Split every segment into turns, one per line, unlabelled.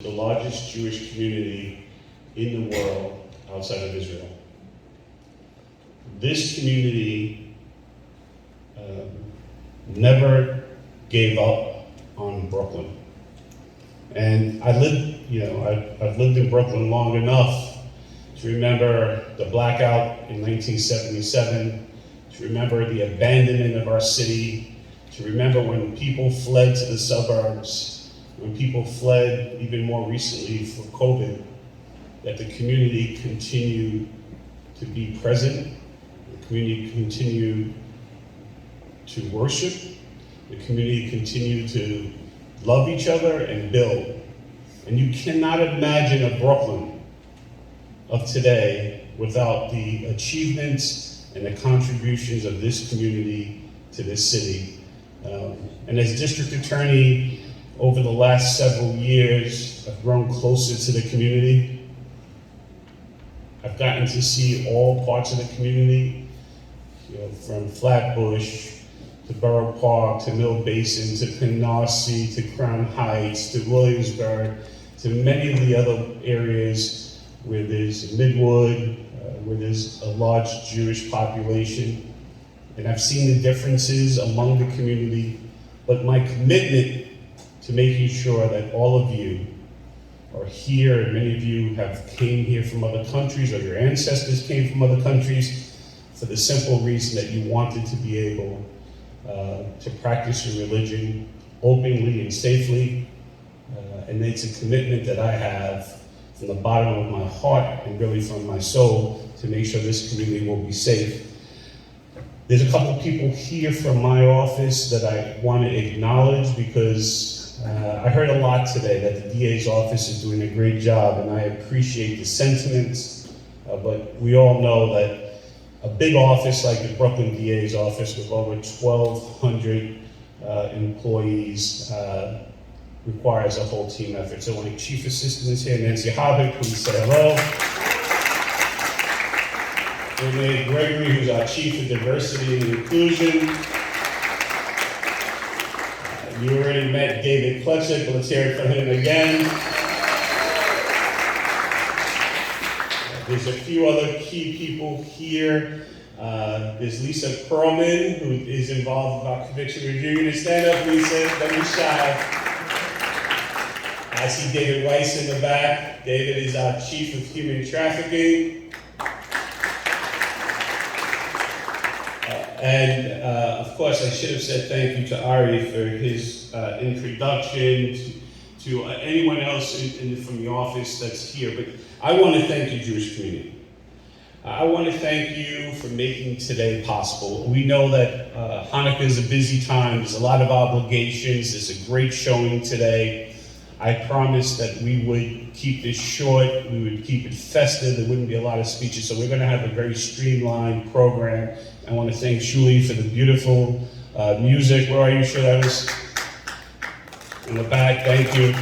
The largest Jewish community in the world outside of Israel. This community never gave up on Brooklyn. And I've lived in Brooklyn long enough to remember the blackout in 1977, to remember the abandonment of our city, to remember when people fled to the suburbs, when people fled even more recently for COVID, that the community continued to be present, the community continued to worship, the community continued to love each other and build. And you cannot imagine a Brooklyn of today without the achievements and the contributions of this community to this city. And as district attorney, over the last several years, I've grown closer to the community. I've gotten to see all parts of the community, from Flatbush to Borough Park to Mill Basin to Canarsie to Crown Heights to Williamsburg to many of the other areas where there's Midwood, where there's a large Jewish population. And I've seen the differences among the community, but my commitment to making sure that all of you are here, and many of you have came here from other countries, or your ancestors came from other countries, for the simple reason that you wanted to be able to practice your religion openly and safely. And it's a commitment that I have from the bottom of my heart and really from my soul to make sure this community will be safe. There's a couple of people here from my office that I want to acknowledge because I heard a lot today that the DA's office is doing a great job, and I appreciate the sentiments, but we all know that a big office like the Brooklyn DA's office with over 1,200 employees requires a whole team effort. So my chief assistant is here, Nancy Hobbit, please say hello. Renee Gregory, who's our chief of diversity and inclusion. You already met David Klutchik, but let's hear it from him again. There's a few other key people here. There's Lisa Perlman, who is involved with our conviction review. You're gonna stand up, Lisa, don't be shy. I see David Weiss in the back. David is our chief of human trafficking. And of course, I should have said thank you to Ari for his introduction, to anyone else from the office that's here. But I want to thank you, Jewish community. I want to thank you for making today possible. We know that Hanukkah is a busy time. There's a lot of obligations. There's a great showing today. I promised that we would keep this short, we would keep it festive, there wouldn't be a lot of speeches, so we're going to have a very streamlined program. I want to thank Shuli for the beautiful music. Where are you, Shuli? I was in the back, thank you.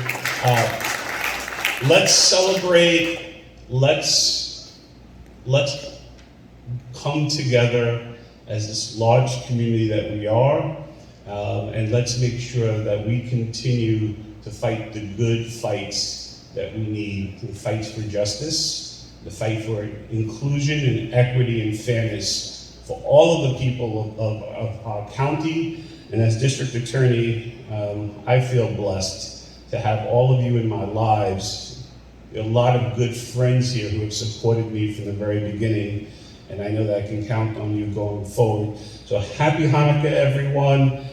Let's celebrate, let's come together as this large community that we are, and let's make sure that we continue to fight the good fights that we need, the fights for justice, the fight for inclusion and equity and fairness for all of the people of our county. And as district attorney, I feel blessed to have all of you in my lives. There are a lot of good friends here who have supported me from the very beginning, and I know that I can count on you going forward. So happy Hanukkah, everyone.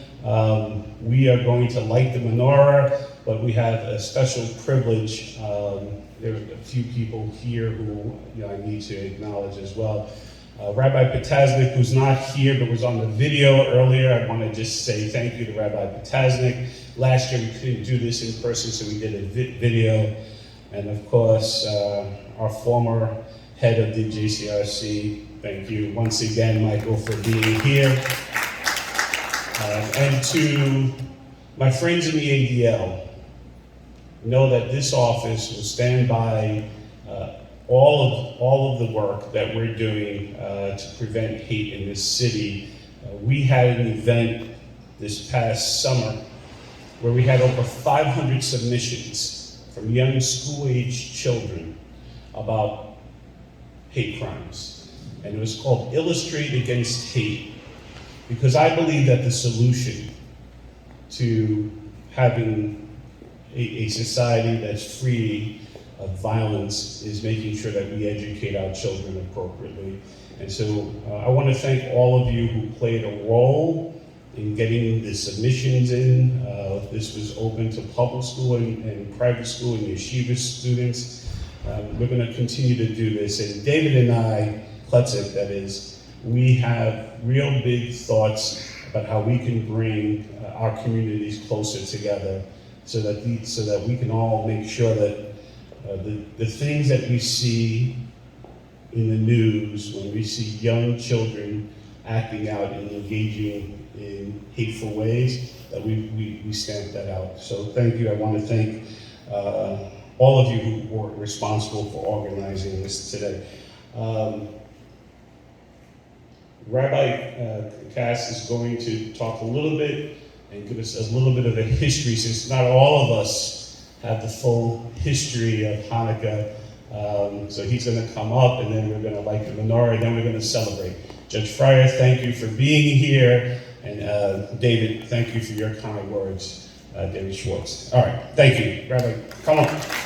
We are going to light the menorah, but we have a special privilege. There are a few people here who I need to acknowledge as well. Rabbi Potasnik, who's not here but was on the video earlier, I want to just say thank you to Rabbi Potasnik. Last year we couldn't do this in person, so we did a video. And of course, our former head of the JCRC, thank you once again, Michael, for being here. And to my friends in the ADL, know that this office will stand by all of the work that we're doing to prevent hate in this city. We had an event this past summer where we had over 500 submissions from young school-age children about hate crimes. And it was called Illustrate Against Hate, because I believe that the solution to having a society that's free of violence is making sure that we educate our children appropriately. And so I want to thank all of you who played a role in getting the submissions in. This was open to public school and private school and yeshiva students. We're going to continue to do this. And David and I, Klutzik, that is, we have real big thoughts about how we can bring our communities closer together so that we can all make sure that the things that we see in the news, when we see young children acting out and engaging in hateful ways, that we stamp that out. So thank you. I want to thank all of you who were responsible for organizing this today. Rabbi Cass is going to talk a little bit and give us a little bit of a history, since not all of us have the full history of Hanukkah. So he's going to come up, and then we're going to light the menorah, and then we're going to celebrate. Judge Fryer, thank you for being here. And David, thank you for your kind words, David Schwartz. All right, thank you. Rabbi, come on.